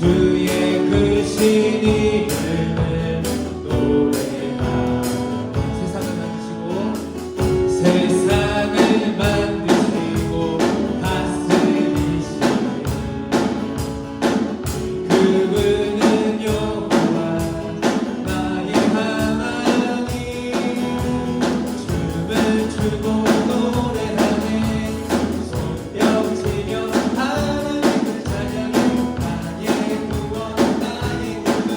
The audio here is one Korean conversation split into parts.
주의 크신 이름을 노래하며 세상을 만드시고 다스리시니 그분은 여호와 나의 하나님 춤을 추고 노래하네 손뼉치며 하나님을 찬양해 나의 구원 나의 힘을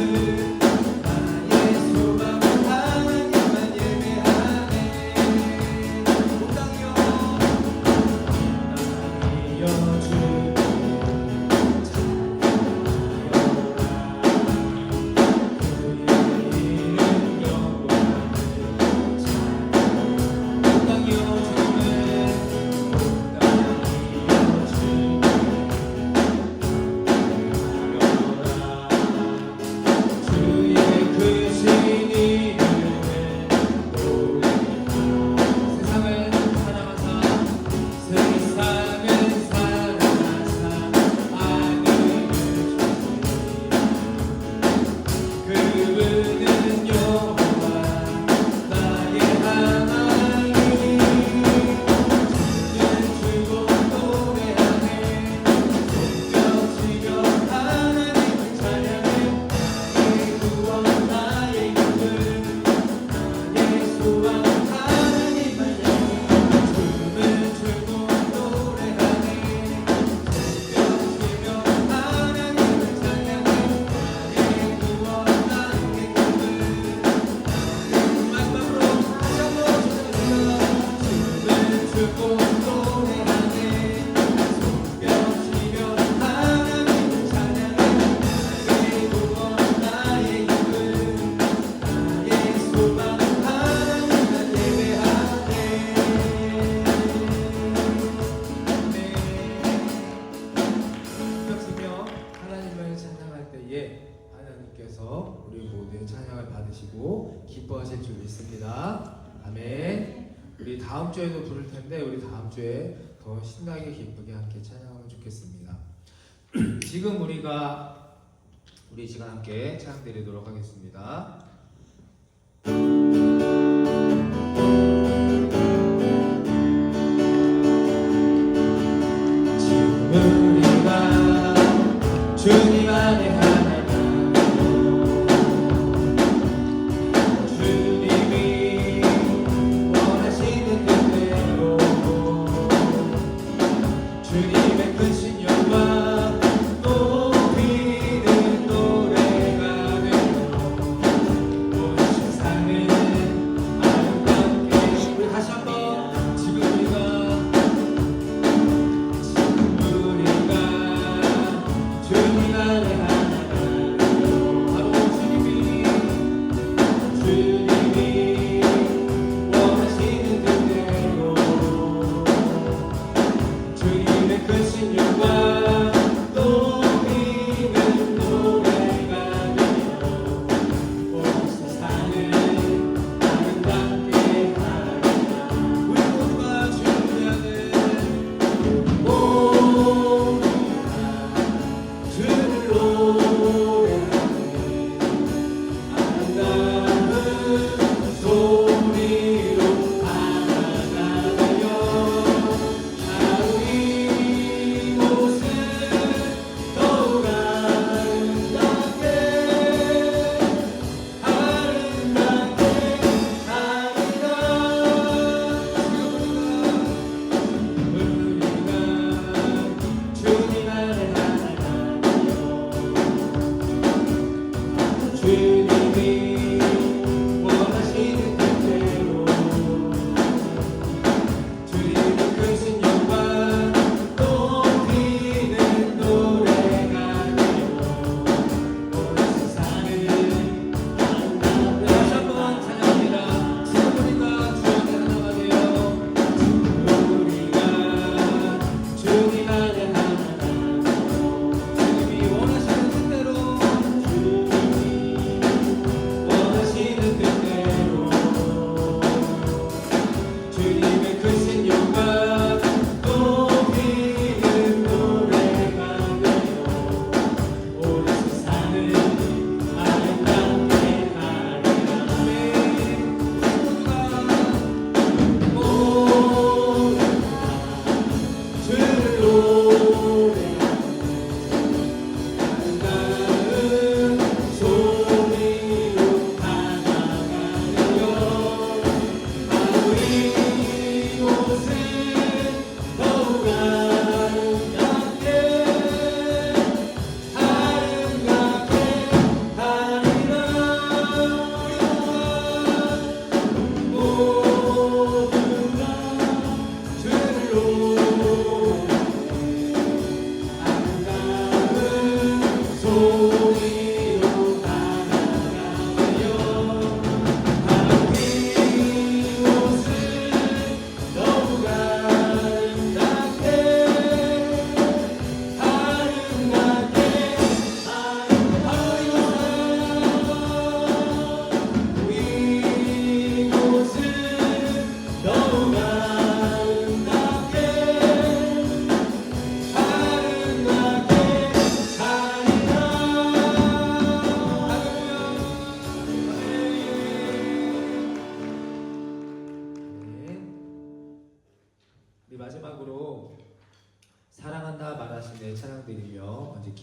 나의 소망 하나님만 예배하네 온당이여 나이여 주님 그분은 여호와 나의 하나님 춤을 추고 노래하네 손뼉치며 하나님을 찬양해 나의 구원 나의 힘을 나의 소망 하나님만 향해 춤을 추고 노래하네 손뼉치며 하나님을 찬양해 나의 구원 하나님을 찬양할 때에 하나님께서 우리 모두의 찬양을 받으시고 기뻐하실 줄 믿습니다. 아멘. 우리 다음 주에도 부를 텐데 우리 다음 주에 더 신나게 기쁘게 함께 찬양하면 좋겠습니다. 지금 우리 시간 함께 찬양 드리도록 하겠습니다. 지금 우리가 주님 안에 하나님 주님이 원하시는 뜻대로 주님의 크신 영광 높이는 노래가 되고 온 세상은 아름답게 우리 다시 한번 지금 우리가 주님 안에 하나님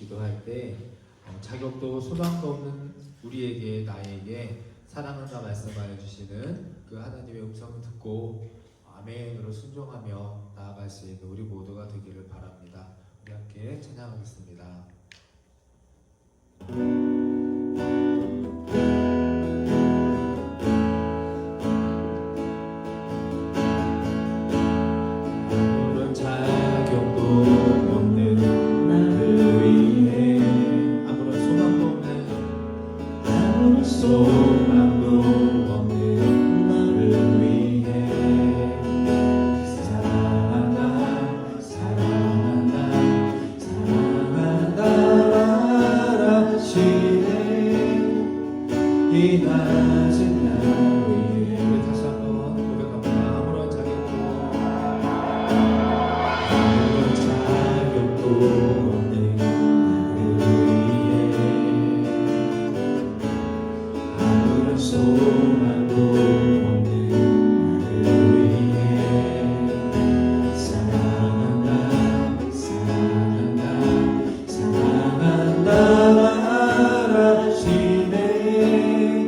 기도할 때 자격도 소망도 없는 우리에게 나에게 사랑한다 말씀하여 주시는 그 하나님의 음성을 듣고 아멘으로 순종하며 나아갈 수 있는 우리 모두가 되기를 바랍니다. 우리 함께 찬양하겠습니다. 아무런 자격도 없는 나를 위해 아무런 소망도 없는 나를 위해 사랑한다 말하시네. 이 낮은 날 위해 다시 한번 고백합니다. 아무런 자격도 없는 나를 위해 아무런 소망도 없는 나를 위해 사랑한다 말하시네. 이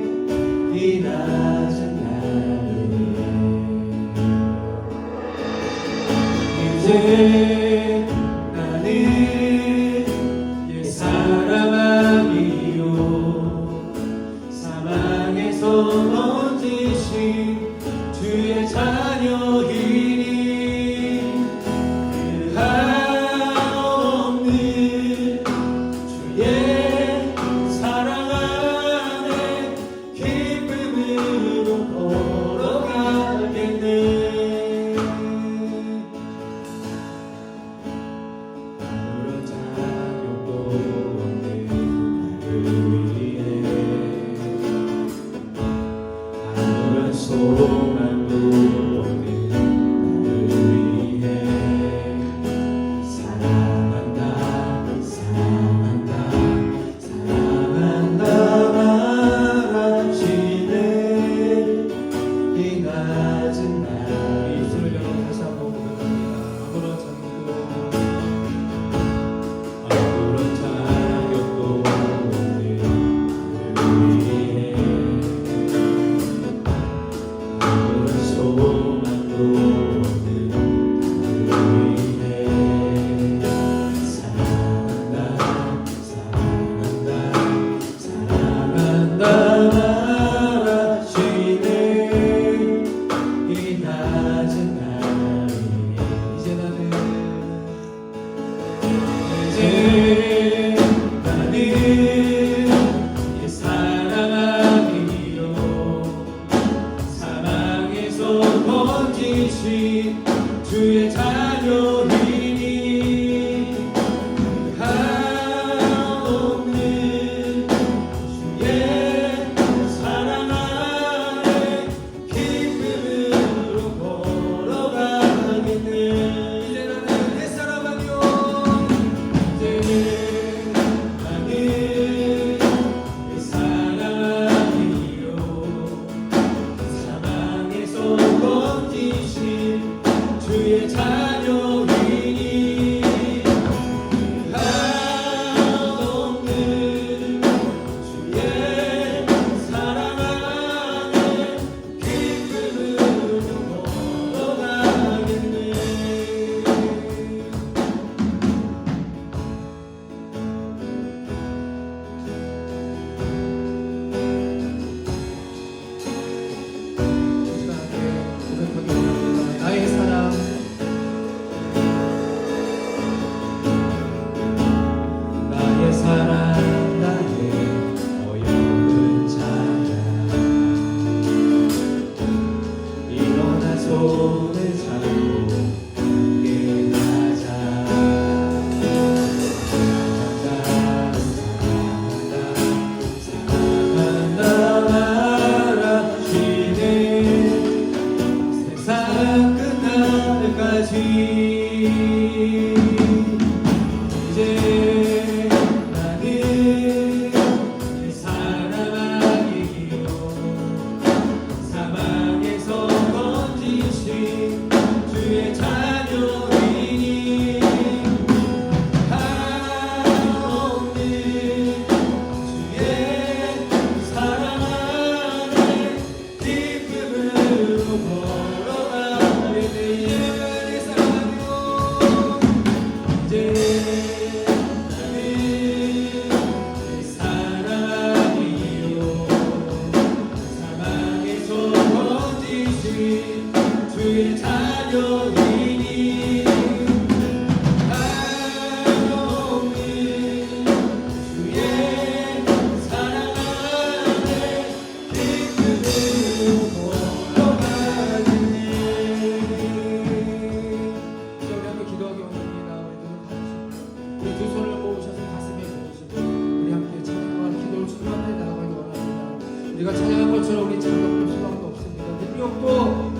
우리가 찬양한 것처럼 우리 자격도 소망도 없습니다. 능력도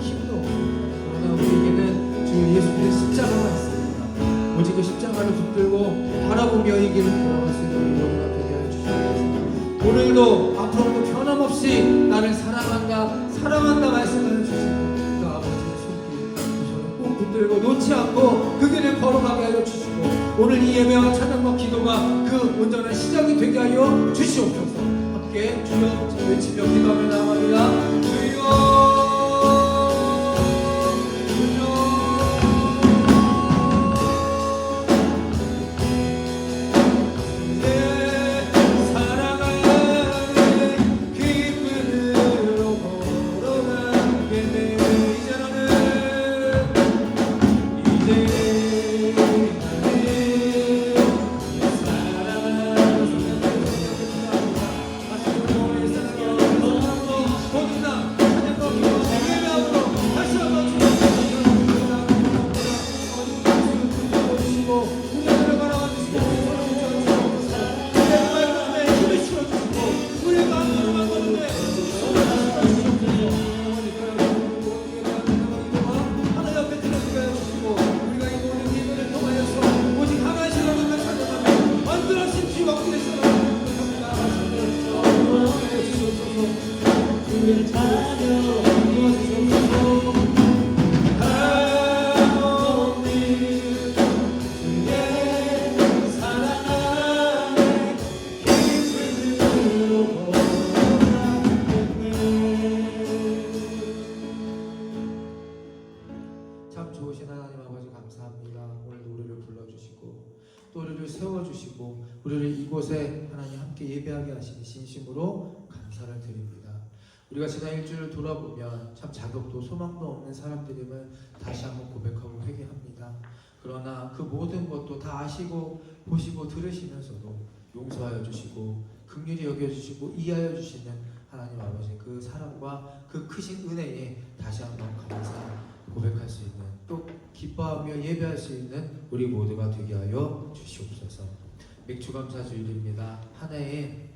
힘도 없습니다. 그러나 우리에게는 주 예수님의 십자가가 있습니다. 오직 그 십자가를 붙들고 바라보며 이 길을 걸어갈 수 있는 우리 모두가 되게 하여 주시옵소서. 오늘도 앞으로도 변함없이 나를 사랑한다 말씀을 주시고 그 아버지의 손길 꼭 붙들고 놓지 않고 그 길을 걸어가게 하여 주시고 오늘 이 예배와 찬양과 기도가 그 온전한 시작이 되게 하여 주시옵소서. 함께 주여 외치며 기도하며 나아갑니다. 주여 참 좋으신 하나님 아버지 감사합니다. 오늘도 우리를 불러주시고 또 우리를 세워주시고 우리를 이곳에 하나님 함께 예배하게 하시니 진심으로 감사를 드립니다. 우리가 지난 일주일을 돌아보면 참 자격도 소망도 없는 사람들임을 다시 한번 고백하고 회개합니다. 그러나 그 모든 것도 다 아시고 보시고 들으시면서도 용서하여 주시고 긍휼히 여겨주시고 이해하여 주시는 하나님 아버지 그 사랑과 그 크신 은혜에 다시 한번 감사 고백할 수 있는 또 기뻐하며 예배할 수 있는 우리 모두가 되게 하여 주시옵소서. 맥주감사주일입니다. 한 해에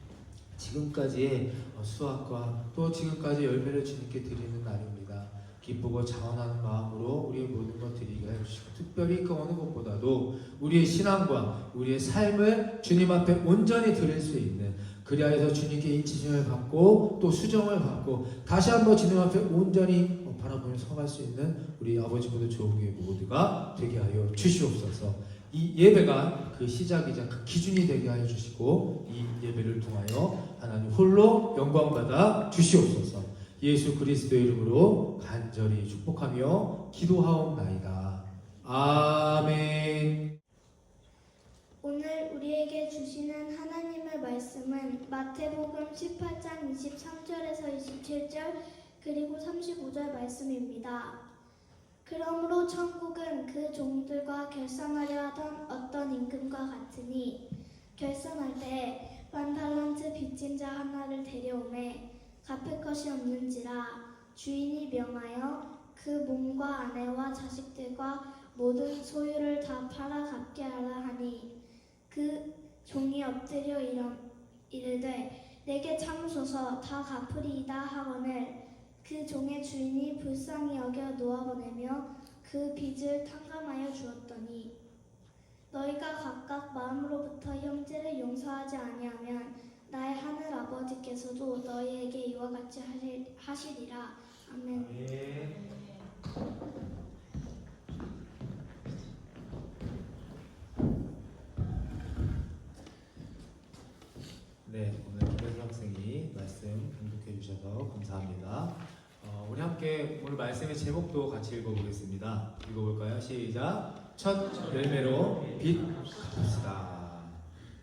지금까지의 수확과 또 지금까지 열매를 주님께 드리는 날입니다. 기쁘고 자원하는 마음으로 우리의 모든 것 드리게 해주시고 특별히 그 어느 것보다도 우리의 신앙과 우리의 삶을 주님 앞에 온전히 드릴 수 있는 그리하여서 주님께 인치심을 받고 또 수정을 받고 다시 한번 주님 앞에 온전히 바라보며 서갈 수 있는 우리 아버지보다 좋은 교회 모두가 되게 하여 주시옵소서. 이 예배가 그 시작이자 그 기준이 되게 하여 주시고 이 예배를 통하여 하나님 홀로 영광받아 주시옵소서. 예수 그리스도의 이름으로 간절히 축복하며 기도하옵나이다. 아멘. 오늘 우리에게 주시는 하나님의 말씀은 마태복음 18장 23절에서 27절 그리고 35절 말씀입니다. 그러므로 천국은 그 종들과 결산하려 하던 어떤 임금과 같으니 결산할 때 1달란트 빚진 자 하나를 데려오매 갚을 것이 없는지라 주인이 명하여 그 몸과 아내와 자식들과 모든 소유를 다 팔아 갚게 하라 하니 그 종이 엎드려 이르되 내게 참으소서 다 갚으리이다 하거늘 그 종의 주인이 불쌍히 여겨 놓아보내며 그 빚을 탕감하여 주었더니 너희가 각각 마음으로부터 형제를 용서하지 아니하면 나의 하늘 아버지께서도 너희에게 이와 같이 하시리라. 아멘. 네, 오늘 김혜수 학생이 말씀 공독해 주셔서 감사합니다. 우리 함께 오늘 말씀의 제목도 같이 읽어보겠습니다. 읽어볼까요? 시작. 첫 열매로 빚 갚읍시다.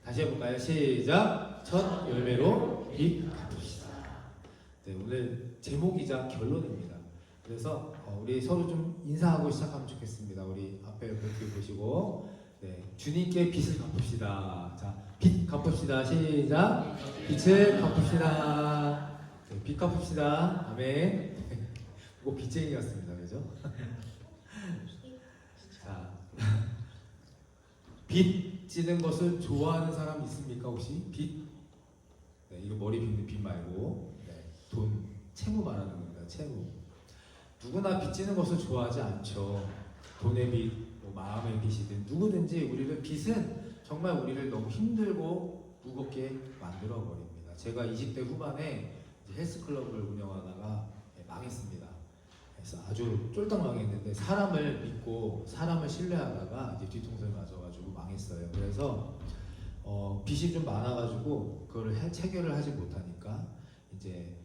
다시 해볼까요? 시작. 첫 열매로 빚 갚읍시다. 네, 오늘 제목이자 결론입니다. 그래서 우리 서로 좀 인사하고 시작하면 좋겠습니다. 우리 앞에 이렇게 보시고 네, 주님께 빚을 갚읍시다. 자, 빚 갚읍시다. 시작. 빚을 갚읍시다. 네, 빚 갚읍시다. 아멘. 이거 빚쟁이였습니다. 그죠? 자, 빚 지는 것을 좋아하는 사람 있습니까? 혹시 빚? 네, 이거 머리 빚는 빚 말고. 네. 채무 말하는 겁니다. 채무. 누구나 빚지는 것을 좋아하지 않죠. 돈의 빚, 뭐 마음의 빚이든 누구든지 우리를 빚은 정말 우리를 너무 힘들고 무겁게 만들어 버립니다. 제가 20대 후반에 헬스클럽을 운영하다가 망했습니다. 그래서 아주 쫄딱 망했는데 사람을 믿고 사람을 신뢰하다가 이제 뒤통수를 맞아가지고 망했어요. 그래서 빚이 좀 많아가지고 그걸 체결을 하지 못하니까 이제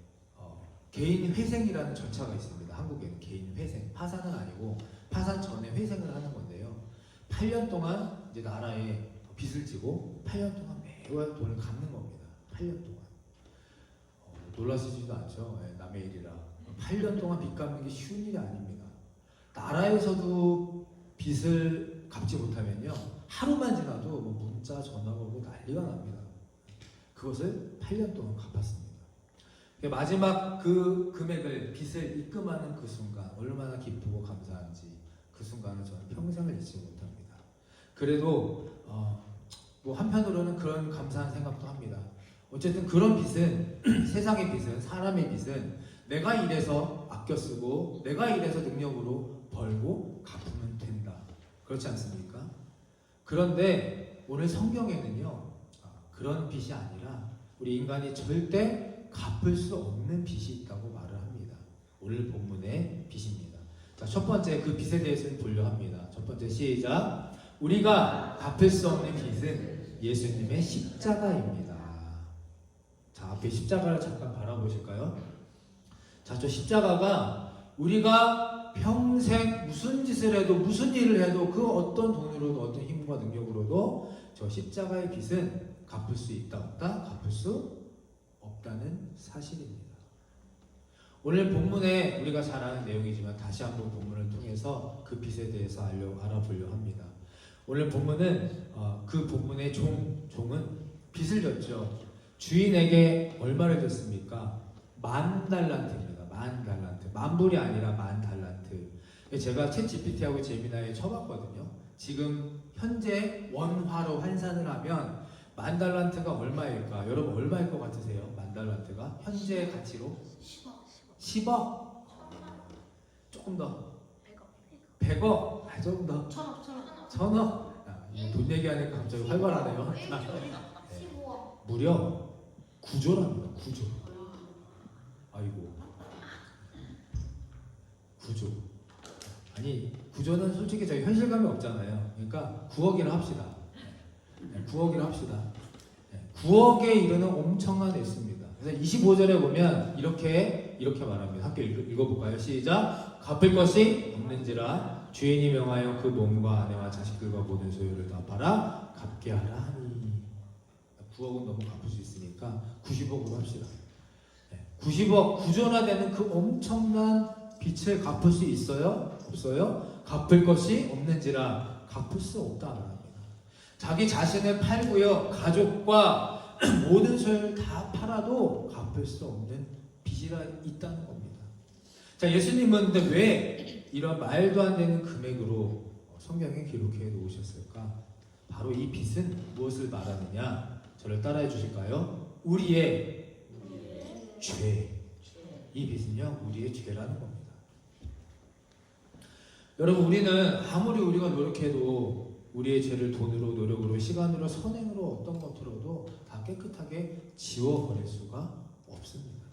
개인 회생이라는 절차가 있습니다. 한국에는 개인 회생, 파산은 아니고 파산 전에 회생을 하는 건데요. 8년 동안 이제 나라에 빚을 지고 8년 동안 매월 돈을 갚는 겁니다. 8년 동안. 놀라시지도 않죠. 남의 일이라. 8년 동안 빚 갚는 게 쉬운 일이 아닙니다. 나라에서도 빚을 갚지 못하면요, 하루만 지나도 뭐 문자, 전화가 오고 난리가 납니다. 그것을 8년 동안 갚았습니다. 마지막 그 금액을, 빚을 입금하는 그 순간 얼마나 기쁘고 감사한지 그 순간을 저는 평생을 잊지 못합니다. 그래도 뭐 한편으로는 그런 감사한 생각도 합니다. 어쨌든 그런 빚은 세상의 빚은, 사람의 빚은 내가 일해서 아껴 쓰고 내가 일해서 능력으로 벌고 갚으면 된다. 그렇지 않습니까? 그런데 오늘 성경에는요, 그런 빚이 아니라 우리 인간이 절대 갚을 수 없는 빚이 있다고 말을 합니다. 오늘 본문의 빚입니다. 자, 첫 번째 그 빚에 대해서 보려 합니다. 첫 번째 시작. 우리가 갚을 수 없는 빚은 예수님의 십자가입니다. 자, 앞에 십자가를 잠깐 바라보실까요? 자, 저 십자가가 우리가 평생 무슨 짓을 해도 무슨 일을 해도 그 어떤 돈으로도 어떤 힘과 능력으로도 저 십자가의 빚은 갚을 수 있다 없다? 갚을 수 없다는 사실입니다. 오늘 본문에 우리가 잘 아는 내용이지만 다시 한번 본문을 통해서 그 빚에 대해서 알아보려 합니다. 오늘 본문은 그 본문의 종은 빚을 졌죠. 주인에게 얼마를 줬습니까? 10,000달란트입니다. 10,000달란트. 10,000불이 아니라 10,000달란트. 제가 챗 GPT하고 제미나이에 쳐봤거든요. 지금 현재 원화로 환산을 하면 10,000달란트가 얼마일까? 여러분 얼마일 것 같으세요? 10,000달란트가 현재 가치로? 10억. 조금 더. 100억. 조금 더. 1,000억. 돈 얘기하니까 갑자기 활발하네요. 무려 9조랍니다. 9조. 아이고. 9조. 아니 9조는 솔직히 저희 현실감이 없잖아요. 그러니까 9억이라 합시다. 9억이라 합시다. 9억에 이르는 엄청난 액수입니다. 그래서 25절에 보면 이렇게 말합니다. 함께 읽어볼까요? 시작. 갚을 것이 없는지라 주인이 명하여 그 몸과 아내와 자식들과 모든 소유를 다 팔아 갚게 하라 하니. 9억은 너무 갚을 수 있으니까 90억으로 합시다. 90억, 9조나 되는 그 엄청난 빚을 갚을 수 있어요? 없어요? 갚을 것이 없는지라 갚을 수 없다 말합니다. 자기 자신을 팔고요, 가족과 모든 소유를 다 팔아도 갚을 수 없는 빚이 있다는 겁니다. 자, 예수님은 근데 왜 이런 말도 안 되는 금액으로 성경에 기록해 놓으셨을까? 바로 이 빚은 무엇을 말하느냐? 저를 따라해 주실까요? 우리의 죄. 이 빚은요, 우리의 죄라는 겁니다. 여러분, 우리는 아무리 우리가 노력해도 우리의 죄를 돈으로, 노력으로, 시간으로, 선행으로 어떤 것으로도 다 깨끗하게 지워버릴 수가 없습니다.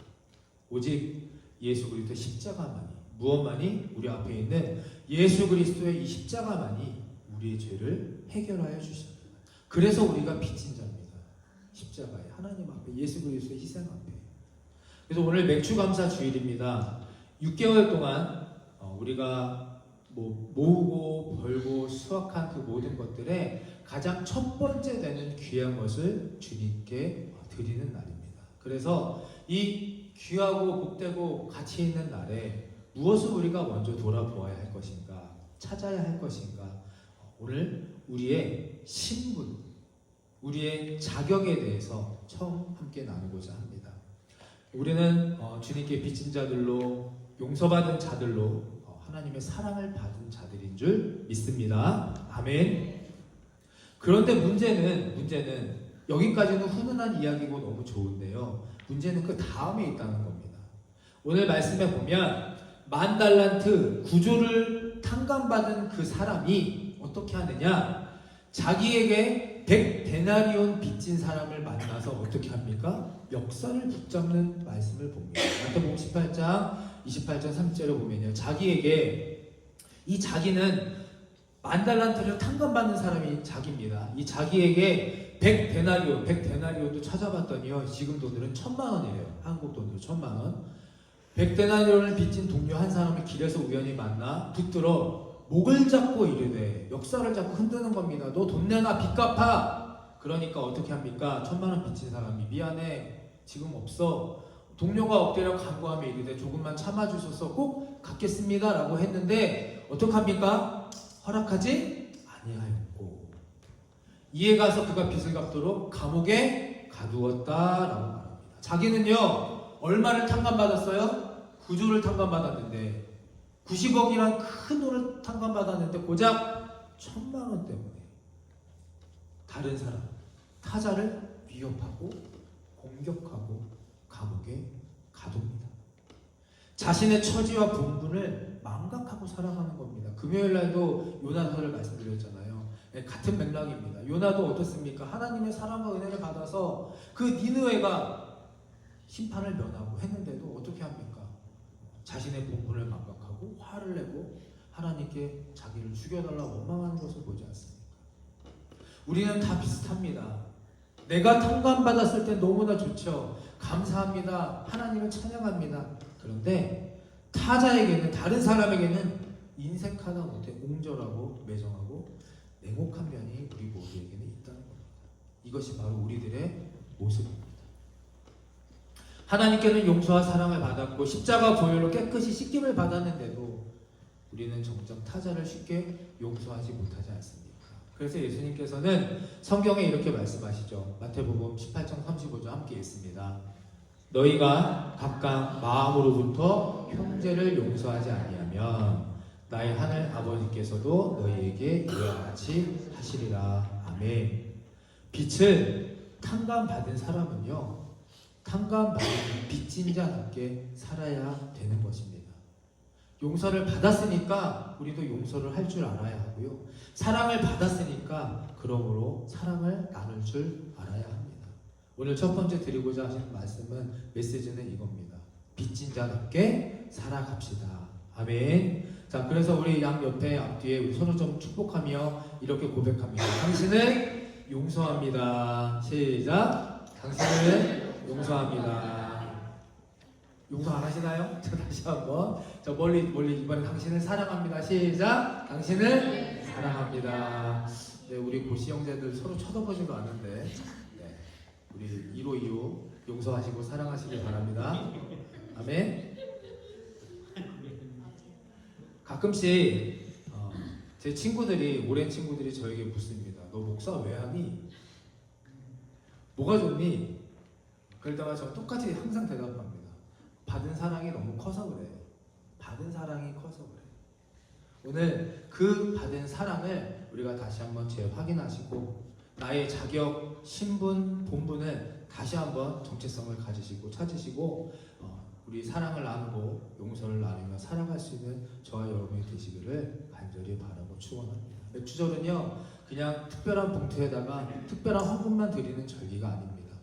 오직 예수 그리스도의 십자가만이, 무엇만이? 우리 앞에 있는 예수 그리스도의 이 십자가만이 우리의 죄를 해결하여 주십니다. 그래서 우리가 빚진 자입니다. 십자가에, 하나님 앞에, 예수 그리스도의 희생 앞에. 그래서 오늘 맥주감사 주일입니다. 6개월 동안 우리가 모으고 벌고 수확한 그 모든 것들에 가장 첫 번째 되는 귀한 것을 주님께 드리는 날입니다. 그래서 이 귀하고 복되고 가치 있는 날에 무엇을 우리가 먼저 돌아보아야 할 것인가, 찾아야 할 것인가, 오늘 우리의 신분, 우리의 자격에 대해서 처음 함께 나누고자 합니다. 우리는 주님께 빚진 자들로, 용서받은 자들로, 하나님의 사랑을 받은 자들인 줄 믿습니다. 아멘. 그런데 문제는 여기까지는 훈훈한 이야기고 너무 좋은데요. 문제는 그 다음에 있다는 겁니다. 오늘 말씀에 보면 10,000달란트 구조를 탕감받은 그 사람이 어떻게 하느냐? 자기에게 100데나리온 빚진 사람을 만나서 어떻게 합니까? 멱살을 붙잡는 말씀을 봅니다. 마태복음 18장 28절 3절을 보면요. 자기에게 이 자기는 10,000달란트를 탕감받는 사람이 자기입니다. 이 자기에게 100데나리온도 찾아봤더니요. 지금 돈으로는 1,000,000원이래요. 한국 돈으로 1,000,000원. 100데나리온을 빚진 동료 한 사람을 길에서 우연히 만나 붙들어 목을 잡고 이르되 멱살을 잡고 흔드는 겁니다. 너 돈 내놔 빚 갚아. 그러니까 어떻게 합니까? 1,000,000원 빚진 사람이 미안해 지금 없어. 동료가 엎드려 간구하며 이르되 조금만 참아주셔서 꼭 갚겠습니다 라고 했는데 어떡합니까? 허락하지 아니하였고 이에 가서 그가 빚을 갚도록 감옥에 가두었다라고 말합니다. 자기는요 얼마를 탕감받았어요? 9조를 탕감받았는데 90억이란 큰 돈을 탕감받았는데 고작 1,000,000원 때문에 다른 사람, 타자를 위협하고 공격하고 감옥에 가둡니다. 자신의 처지와 본분을 망각하고 살아가는 겁니다. 금요일 날도 요나서를 말씀드렸잖아요. 같은 맥락입니다. 요나도 어떻습니까? 하나님의 사랑과 은혜를 받아서 그 니느웨가 심판을 면하고 했는데도 어떻게 합니까? 자신의 본분을 망각하고 화를 내고 하나님께 자기를 죽여달라고 원망하는 것을 보지 않습니까? 우리는 다 비슷합니다. 내가 탕감받았을 때 너무나 좋죠. 감사합니다. 하나님을 찬양합니다. 그런데 타자에게는 다른 사람에게는 인색하다 못해 옹졸하고 매정하고 냉혹한 면이 우리 모두에게는 있다는 겁니다. 이것이 바로 우리들의 모습입니다. 하나님께는 용서와 사랑을 받았고 십자가 보혈로 깨끗이 씻김을 받았는데도 우리는 정작 타자를 쉽게 용서하지 못하지 않습니까? 그래서 예수님께서는 성경에 이렇게 말씀하시죠. 마태복음 18장 35절 함께 읽습니다. 너희가 각각 마음으로부터 형제를 용서하지 아니하면 나의 하늘 아버지께서도 너희에게 이와 같이 하시리라. 아멘. 빛을 탕감받은 사람은요 탕감받은 빚진 자답게 살아야 되는 것입니다. 용서를 받았으니까 우리도 용서를 할 줄 알아야 하고요. 사랑을 받았으니까 그러므로 사랑을 나눌 줄 알아야 합니다. 오늘 첫 번째 드리고자 하시는 말씀은 메시지는 이겁니다. 빚진 자답게 살아갑시다. 아멘. 자, 그래서 우리 양 옆에 앞뒤에 우리 서로 좀 축복하며 이렇게 고백합니다. 당신을 용서합니다. 시작. 당신을 용서합니다. 용서 안 하시나요? 자, 다시 한번. 저 멀리 이번에 당신을 사랑합니다. 시작. 당신을 사랑합니다. 네, 우리 고시 형제들 서로 쳐다보지도 않는데 네, 우리 1호 용서하시고 사랑하시길 바랍니다. 아멘. 가끔씩 제 친구들이 오랜 친구들이 저에게 묻습니다. 너 목사 왜 하니? 뭐가 좋니? 그럴 때마다 저 똑같이 항상 대답합니다. 받은 사랑이 너무 커서 그래. 받은 사랑이 커서 그래. 오늘 그 받은 사랑을 우리가 다시 한번 재확인하시고 나의 자격, 신분, 본분을 다시 한번 정체성을 가지시고 찾으시고 우리 사랑을 나누고 용서를 나누며 살아갈 수 있는 저와 여러분이 되시기를 간절히 바라고 축원합니다. 맥주절은요 그냥 특별한 봉투에다가 특별한 헌금만 드리는 절기가 아닙니다.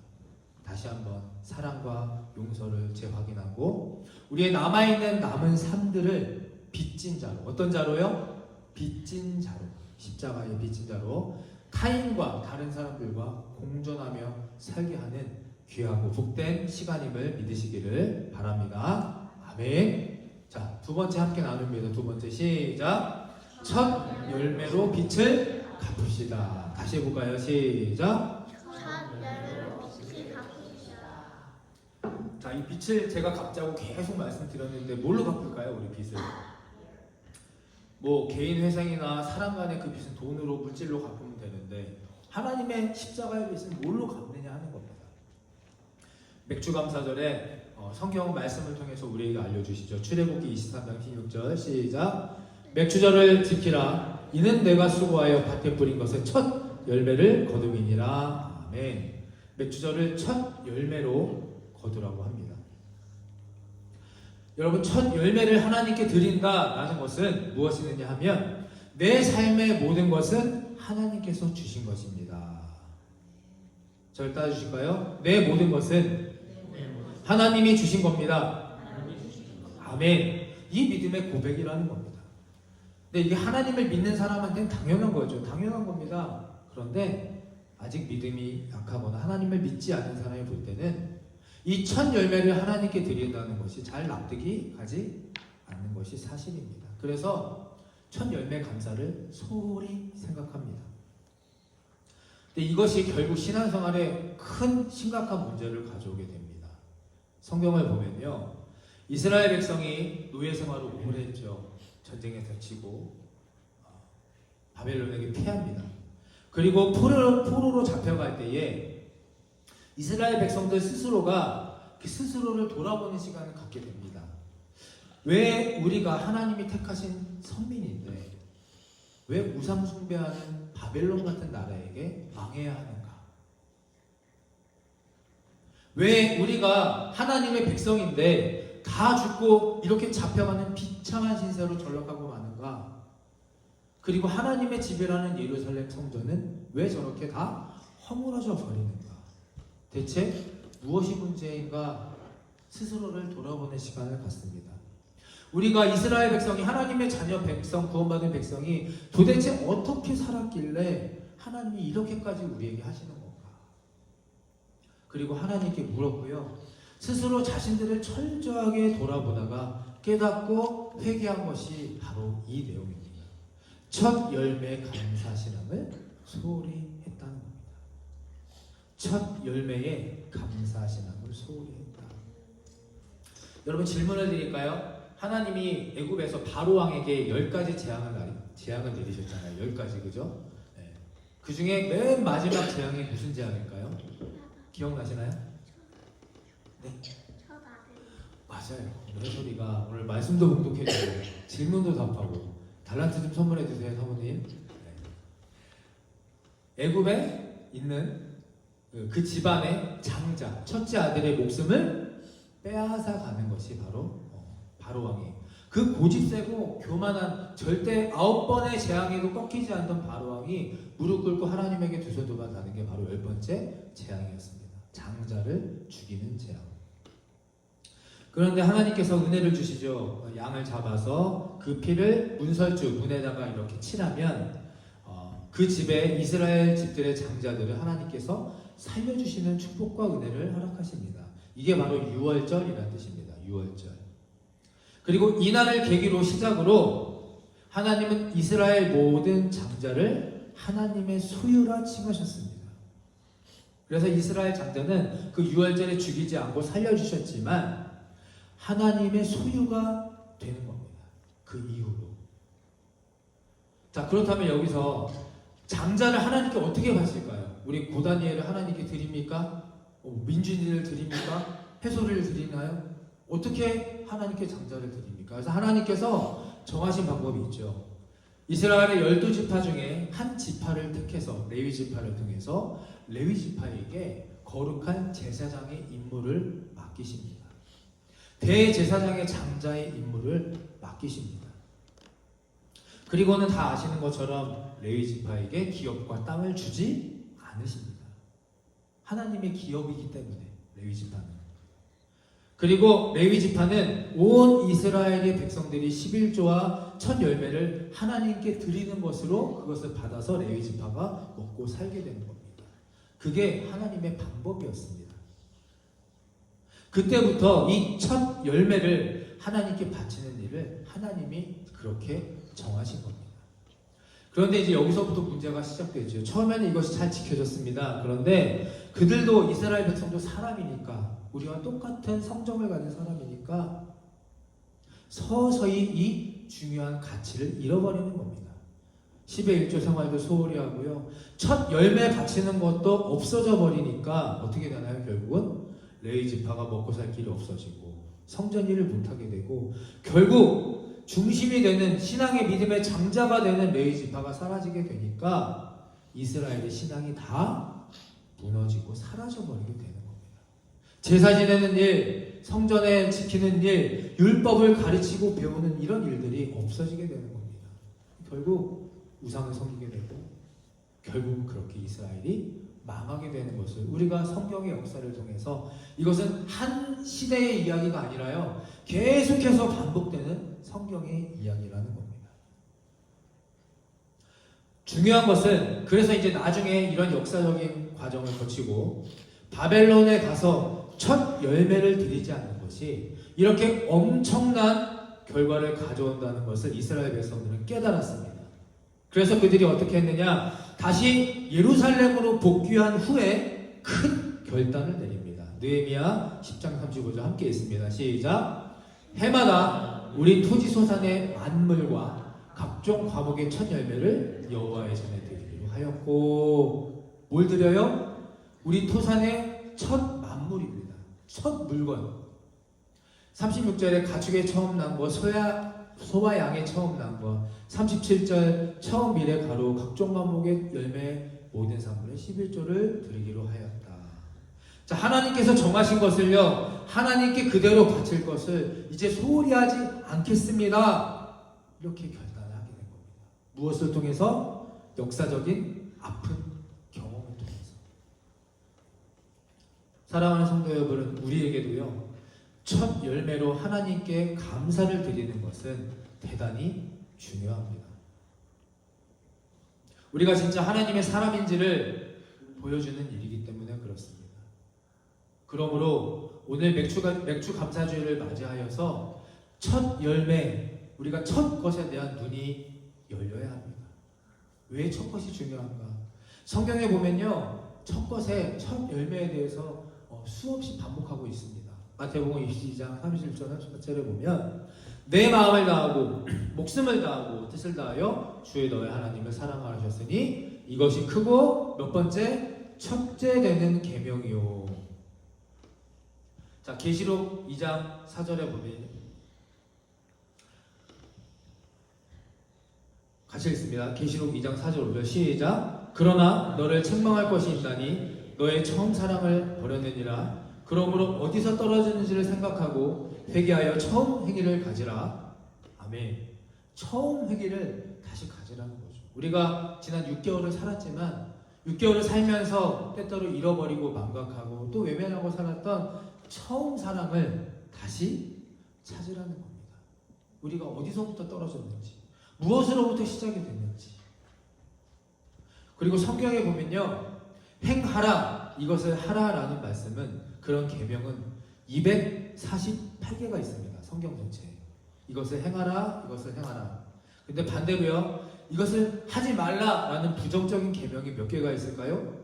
다시 한번 사랑과 용서를 재확인하고 우리의 남아있는 남은 삶들을 빚진 자로, 어떤 자로요? 빚진 자로, 십자가의 빚진 자로 타인과 다른 사람들과 공존하며 살게 하는 귀하고 복된 시간임을 믿으시기를 바랍니다. 아멘. 자, 두 번째 함께 나눕니다. 두 번째 시작. 첫 열매로 빛을 갚읍시다. 다시 해볼까요? 시작. 자, 이 빛을 제가 갚자고 계속 말씀드렸는데 뭘로 갚을까요? 우리 빛을 뭐 개인 회생이나 사람 간의 그 빛은 돈으로 물질로 갚으면 되는데 하나님의 십자가의 빛은 뭘로 갚느냐 하는 겁니다. 맥주감사절에 성경 말씀을 통해서 우리에게 알려주시죠. 출애굽기 23장 16절 시작. 맥주절을 지키라. 이는 내가 수고하여 밭에 뿌린 것의 첫 열매를 거둠이니라. 아멘. 맥주절을 첫 열매로 거두라고 합니다. 여러분, 첫 열매를 하나님께 드린다라는 것은 무엇이느냐 하면 내 삶의 모든 것은 하나님께서 주신 것입니다. 저를 따라주실까요? 내 모든 것은 하나님이 주신 겁니다. 아멘. 이 믿음의 고백이라는 겁니다. 근데 이게 하나님을 믿는 사람한테는 당연한 거죠. 당연한 겁니다. 그런데 아직 믿음이 약하거나 하나님을 믿지 않는 사람이 볼 때는 이 첫 열매를 하나님께 드린다는 것이 잘 납득이 가지 않는 것이 사실입니다. 그래서 첫 열매 감사를 소홀히 생각합니다. 근데 이것이 결국 신앙생활에 큰 심각한 문제를 가져오게 됩니다. 성경을 보면요, 이스라엘 백성이 노예 생활을 오래 했죠. 전쟁에 다치고 바벨론에게 피합니다. 그리고 포로로 잡혀갈 때에 이스라엘 백성들 스스로가 스스로를 돌아보는 시간을 갖게 됩니다. 왜 우리가 하나님이 택하신 선민인데 왜 우상 숭배하는 바벨론 같은 나라에게 망해야 하는가? 왜 우리가 하나님의 백성인데 다 죽고 이렇게 잡혀가는 비참한 신세로 전락하고 마는가? 그리고 하나님의 집이라는 예루살렘 성전은 왜 저렇게 다 허물어져 버리는가? 대체 무엇이 문제인가? 스스로를 돌아보는 시간을 갖습니다. 우리가 이스라엘 백성이 하나님의 자녀 백성, 구원받은 백성이 도대체 어떻게 살았길래 하나님이 이렇게까지 우리에게 하시는 건가? 그리고 하나님께 물었고요. 스스로 자신들을 철저하게 돌아보다가 깨닫고 회개한 것이 바로 이 내용입니다. 첫 열매 감사신앙을 소홀히 했다는 겁니다. 첫 열매에 감사신앙을 소홀히 했다. 여러분, 질문을 드릴까요? 하나님이 애굽에서 바로 왕에게 10가지 재앙을 내리셨잖아요. 10가지, 그죠? 네. 그 중에 맨 마지막 재앙이 무슨 재앙일까요? 기억나시나요? 네. 맞아요. 오늘 소리가 오늘 말씀도 공독해주고 질문도 답하고 달란트 좀 선물해 주세요, 사모님. 네. 애굽에 있는 그 집안의 장자, 첫째 아들의 목숨을 빼앗아 가는 것이 바로 바로왕이에요. 그 고집세고 교만한, 절대 9번의 재앙에도 꺾이지 않던 바로왕이 무릎 꿇고 하나님에게 두 손 두 발 가는 게 바로 10번째 재앙이었습니다. 장자를 죽이는 재앙. 그런데 하나님께서 은혜를 주시죠. 양을 잡아서 그 피를 문설주, 문에다가 이렇게 칠하면 그 집에 이스라엘 집들의 장자들을 하나님께서 살려주시는 축복과 은혜를 허락하십니다. 이게 바로 유월절이라는 뜻입니다. 유월절. 그리고 이날을 계기로 시작으로 하나님은 이스라엘 모든 장자를 하나님의 소유라 칭하셨습니다. 그래서 이스라엘 장자는 그 유월절에 죽이지 않고 살려주셨지만 하나님의 소유가 되는 겁니다. 그 이후로. 자, 그렇다면 여기서 장자를 하나님께 어떻게 바칠까요? 우리 고다니엘을 하나님께 드립니까? 민준이를 드립니까? 해소를 드리나요? 어떻게 하나님께 장자를 드립니까? 그래서 하나님께서 정하신 방법이 있죠. 이스라엘의 12지파 중에 한 지파를 택해서 레위 지파를 통해서 레위 지파에게 거룩한 제사장의 임무를 맡기십니다. 대제사장의 장자의 임무를 맡기십니다. 그리고는 다 아시는 것처럼 레위 지파에게 기업과 땅을 주지 않으십니다. 하나님의 기업이기 때문에 레위 지파는. 그리고 레위 지파는 온 이스라엘의 백성들이 11조와 첫 열매를 하나님께 드리는 것으로 그것을 받아서 레위 지파가 먹고 살게 되는 겁니다. 그게 하나님의 방법이었습니다. 그때부터 이 첫 열매를 하나님께 바치는 일을 하나님이 그렇게 정하신 겁니다. 그런데 이제 여기서부터 문제가 시작되죠. 처음에는 이것이 잘 지켜졌습니다. 그런데 그들도 이스라엘 백성도 사람이니까, 우리와 똑같은 성정을 가진 사람이니까 서서히 이 중요한 가치를 잃어버리는 겁니다. 10의 1조 생활도 소홀히 하고요. 첫 열매 바치는 것도 없어져 버리니까 어떻게 되나요? 결국은 레위 지파가 먹고 살 길이 없어지고 성전 일을 못하게 되고 결국 중심이 되는 신앙의 믿음의 장자가 되는 레위 지파가 사라지게 되니까 이스라엘의 신앙이 다 무너지고 사라져 버리게 되는 겁니다. 제사 지내는 일, 성전에 지키는 일, 율법을 가르치고 배우는 이런 일들이 없어지게 되는 겁니다. 결국 우상을 섬기게 되고 결국 그렇게 이스라엘이 망하게 되는 것을 우리가 성경의 역사를 통해서 이것은 한 시대의 이야기가 아니라요, 계속해서 반복되는 성경의 이야기라는 겁니다. 중요한 것은 그래서 이제 나중에 이런 역사적인 과정을 거치고 바벨론에 가서 첫 열매를 드리지 않는 것이 이렇게 엄청난 결과를 가져온다는 것을 이스라엘 백성들은 깨달았습니다. 그래서 그들이 어떻게 했느냐, 다시 예루살렘으로 복귀한 후에 큰 결단을 내립니다. 느헤미야 10장 35절 함께 있습니다. 시작. 해마다 우리 토지 소산의 만물과 각종 과목의 첫 열매를 여호와의 전에 드리기로 하였고, 뭘 드려요? 우리 토산의 첫 만물입니다. 첫 물건. 36절에 가축의 처음 난 것, 소와 양의 처음 난 것, 37절 처음 밀의 가루, 각종 과목의 열매, 모든 산물의 11조를 드리기로 하였다. 자, 하나님께서 정하신 것을요, 하나님께 그대로 바칠 것을 이제 소홀히 하지 않겠습니다. 이렇게 결단을 하게 된 겁니다. 무엇을 통해서? 역사적인 아픈 경험을 통해서. 사랑하는 성도 여러분, 우리에게도요, 첫 열매로 하나님께 감사를 드리는 것은 대단히 중요합니다. 우리가 진짜 하나님의 사람인지를 보여주는 일이기 때문에 그렇습니다. 그러므로 오늘 맥주 감사주일을 맞이하여서 첫 열매, 우리가 첫 것에 대한 눈이 열려야 합니다. 왜 첫 것이 중요한가? 성경에 보면요, 첫 것에, 첫 열매에 대해서 수없이 반복하고 있습니다. 마태복음 22장 31절에 보면 내 마음을 다하고 목숨을 다하고 뜻을 다하여 주의 너의 하나님을 사랑하라 하셨으니 이것이 크고 몇 번째? 첫째 되는 계명이요. 자, 계시록 2장 4절에 보면 같이 읽습니다. 계시록 2장 4절 5절 시작. 그러나 너를 책망할 것이 있나니 너의 처음 사랑을 버렸느니라. 그러므로 어디서 떨어지는지를 생각하고 회개하여 처음 행위를 가지라. 아멘. 처음 회개를 다시 가지라는 거죠. 우리가 지난 6개월을 살았지만 6개월을 살면서 때때로 잃어버리고 망각하고 또 외면하고 살았던 처음 사랑을 다시 찾으라는 겁니다. 우리가 어디서부터 떨어졌는지, 무엇으로부터 시작이 됐는지. 그리고 성경에 보면요, 행하라, 이것을 하라라는 말씀은, 그런 계명은 248개가 있습니다. 성경 전체에. 이것을 행하라, 이것을 행하라. 근데 반대로요, 이것을 하지 말라라는 부정적인 계명이 몇 개가 있을까요?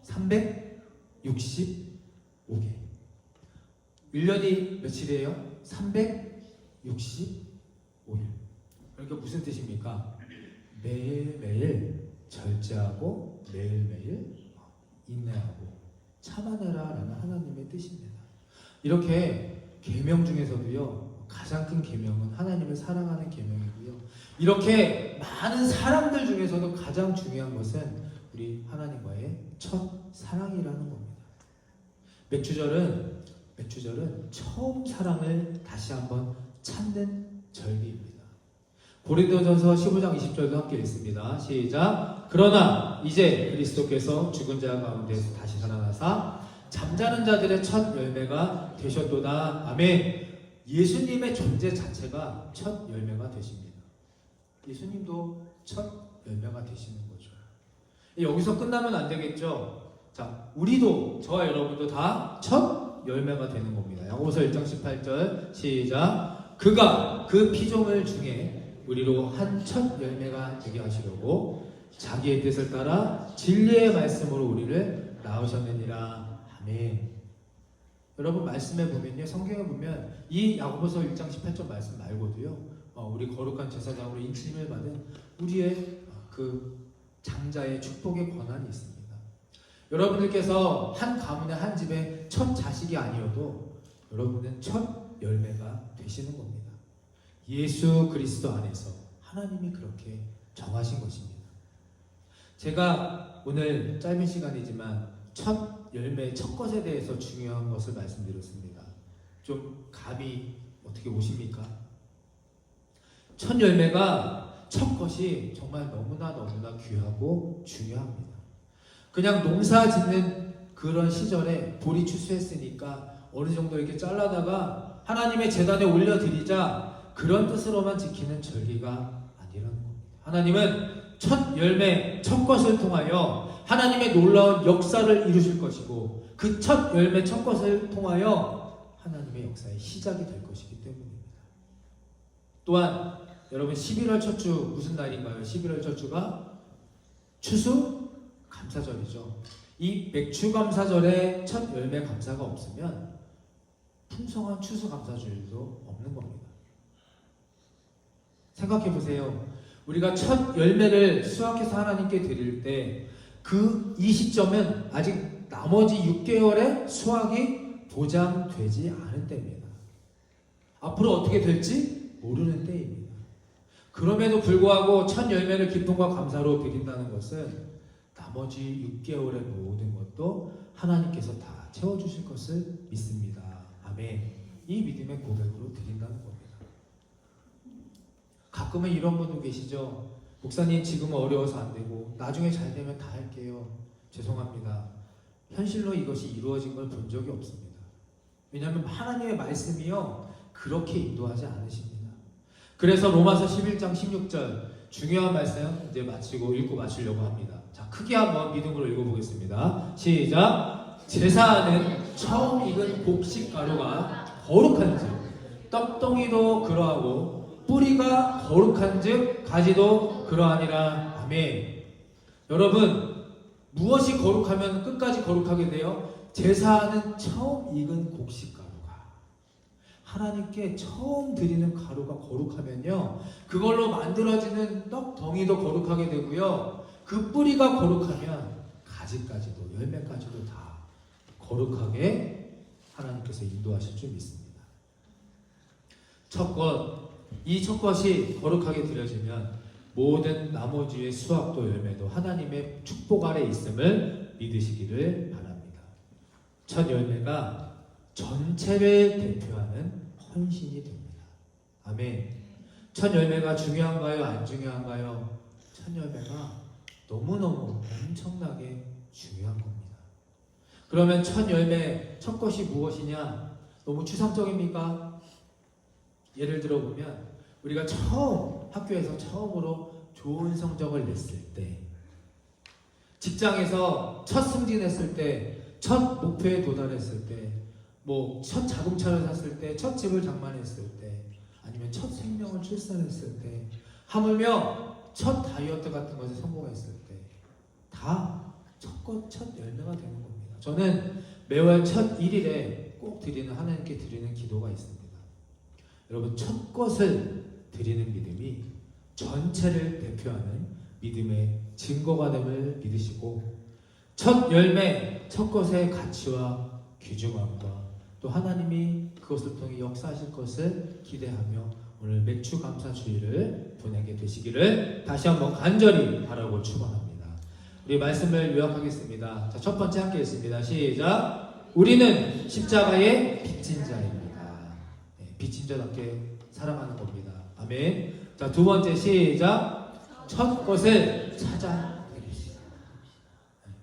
365개. 1년이 며칠이에요? 365일. 그러니까 무슨 뜻입니까? 매일매일 절제하고 매일매일 인내하고 참아내라라는 하나님의 뜻입니다. 이렇게 계명 중에서도요, 가장 큰 계명은 하나님을 사랑하는 계명이고요, 이렇게 많은 사랑들 중에서도 가장 중요한 것은 우리 하나님과의 첫 사랑이라는 겁니다. 맥주절은 처음 사랑을 다시 한번 찾는 절기입니다. 고린도전서 15장 20절도 함께 읽습니다. 시작. 그러나 이제 그리스도께서 죽은 자 가운데서 다시 살아나사 잠자는 자들의 첫 열매가 되셨도다. 아멘. 예수님의 존재 자체가 첫 열매가 되십니다. 예수님도 첫 열매가 되시는 거죠. 여기서 끝나면 안 되겠죠. 자, 우리도, 저와 여러분도 다 첫 열매가 되는 겁니다. 야고보서 1장 18절 시작. 그가 그 피조물 중에 우리로 한 첫 열매가 되게 하시려고 자기의 뜻을 따라 진리의 말씀으로 우리를 낳으셨느니라. 아멘. 여러분, 말씀에 보면요, 성경에 보면 이 야고보서 1장 18절 말씀 말고도요, 우리 거룩한 제사장으로 인침을 받은 우리의 그 장자의 축복의 권한이 있습니다. 여러분들께서 한 가문의 한 집의 첫 자식이 아니어도 여러분은 첫 열매가 되시는 겁니다. 예수 그리스도 안에서 하나님이 그렇게 정하신 것입니다. 제가 오늘 짧은 시간이지만 첫 열매, 첫 것에 대해서 중요한 것을 말씀드렸습니다. 좀 감이 어떻게 오십니까? 첫 열매가, 첫 것이 정말 너무나 귀하고 중요합니다. 그냥 농사 짓는 그런 시절에 보리 추수했으니까 어느 정도 이렇게 잘라다가 하나님의 제단에 올려드리자, 그런 뜻으로만 지키는 절기가 아니라는 겁니다. 하나님은 첫 열매, 첫 것을 통하여 하나님의 놀라운 역사를 이루실 것이고, 그 첫 열매, 첫 것을 통하여 하나님의 역사의 시작이 될 것이기 때문입니다. 또한 여러분, 11월 첫 주 무슨 날인가요? 11월 첫 주가 추수 감사절이죠. 이 맥주 감사절에 첫 열매 감사가 없으면 풍성한 추수 감사주일도 없는 겁니다. 생각해 보세요. 우리가 첫 열매를 수확해서 하나님께 드릴 때 그 이 시점은 아직 나머지 6개월의 수확이 보장되지 않은 때입니다. 앞으로 어떻게 될지 모르는 때입니다. 그럼에도 불구하고 첫 열매를 기쁨과 감사로 드린다는 것은 나머지 6개월의 모든 것도 하나님께서 다 채워주실 것을 믿습니다. 아멘. 이 믿음의 고백으로 드린다는 겁니다. 가끔은 이런 분도 계시죠. 목사님, 지금은 어려워서 안 되고 나중에 잘 되면 다 할게요. 죄송합니다. 현실로 이것이 이루어진 걸 본 적이 없습니다. 왜냐하면 하나님의 말씀이요, 그렇게 인도하지 않으십니다. 그래서 로마서 11장 16절 중요한 말씀 이제 마치고 읽고 마치려고 합니다. 자, 크게 한번 믿음으로 읽어보겠습니다. 시작. 제사하는 처음 익은 곡식 가루가 거룩한즉 떡덩이도 그러하고 뿌리가 거룩한즉 가지도 그러하니라. 아멘. 여러분, 무엇이 거룩하면 끝까지 거룩하게 돼요? 제사하는 처음 익은 곡식 가루가, 하나님께 처음 드리는 가루가 거룩하면요, 그걸로 만들어지는 떡덩이도 거룩하게 되고요, 그 뿌리가 거룩하면 가지까지도, 열매까지도 다 거룩하게 하나님께서 인도하실 줄 믿습니다. 첫 것, 이 첫 것이 거룩하게 드려지면 모든 나머지의 수확도 열매도 하나님의 축복 아래 있음을 믿으시기를 바랍니다. 첫 열매가 전체를 대표하는 헌신이 됩니다. 아멘. 첫 열매가 중요한가요? 안 중요한가요? 첫 열매가 너무너무 엄청나게 중요한 겁니다. 그러면 첫 열매, 첫 것이 무엇이냐? 너무 추상적입니까? 예를 들어보면 우리가 학교에서 처음으로 좋은 성적을 냈을 때, 직장에서 첫 승진했을 때, 첫 목표에 도달했을 때, 첫 자동차를 샀을 때, 첫 집을 장만했을 때, 아니면 첫 생명을 출산했을 때, 하물며 첫 다이어트 같은 것에 성공했을 때, 다 첫 열매가 되는 겁니다. 저는 매월 첫 1일에 꼭 하나님께 드리는 기도가 있습니다. 여러분, 첫 것을 드리는 믿음이 전체를 대표하는 믿음의 증거가 됨을 믿으시고, 첫 열매, 첫 것의 가치와 귀중함과 또 하나님이 그것을 통해 역사하실 것을 기대하며 오늘 맥주 감사 주일을 보내게 되시기를 다시 한번 간절히 바라고 축원합니다. 우리 말씀을 요약하겠습니다. 자, 첫 번째 함께 했습니다. 시작. 우리는 십자가의 빚진 자입니다. 빚진 자답게 살아가는 겁니다. 아멘. 자, 두 번째 시작. 첫 것을 찾아드립시다.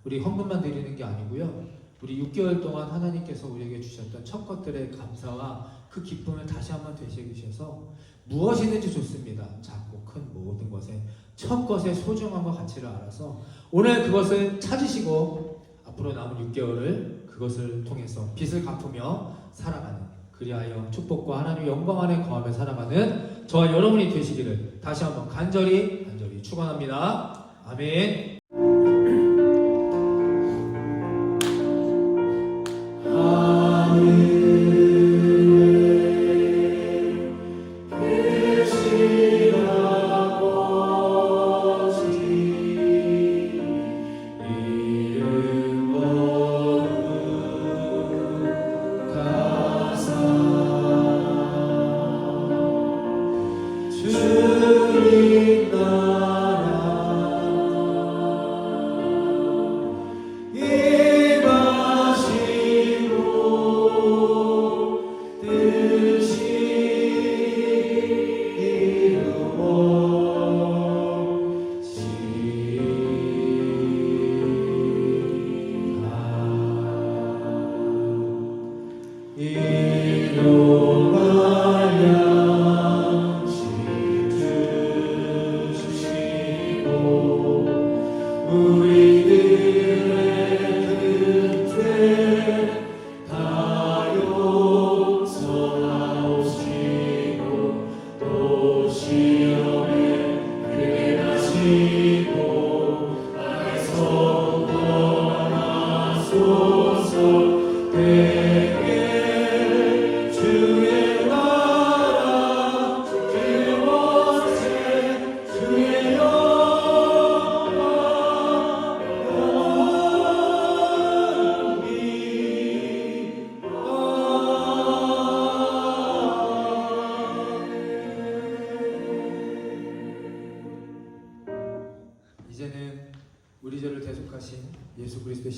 우리 헌금만 드리는 게 아니고요, 우리 6개월 동안 하나님께서 우리에게 주셨던 첫 것들의 감사와 그 기쁨을 다시 한번 되새기셔서 무엇이든지 좋습니다. 작고 큰 모든 것에 첫 것의 소중함과 가치를 알아서 오늘 그것을 찾으시고 앞으로 남은 6개월을 그것을 통해서 빚을 갚으며 살아가는, 그리하여 축복과 하나님의 영광 안에 거하며 살아가는 저와 여러분이 되시기를 다시 한번 간절히 축원합니다. 아멘. 주님 나라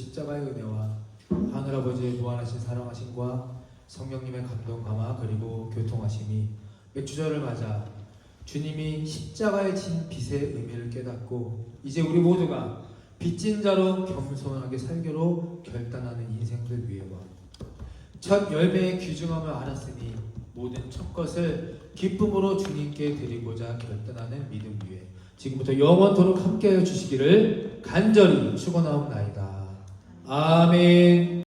십자가의 은혜와 하늘아버지의 무한하신 사랑하심과 성령님의 감동 감화 그리고 교통하심이 맥주절을 맞아 주님이 십자가에 진 빛의 의미를 깨닫고 이제 우리 모두가 빚진 자로 겸손하게 살기로 결단하는 인생들 위에와 첫 열매의 귀중함을 알았으니 모든 첫 것을 기쁨으로 주님께 드리고자 결단하는 믿음 위에 지금부터 영원토록 함께하여 주시기를 간절히 축원하옵나이다. 아멘.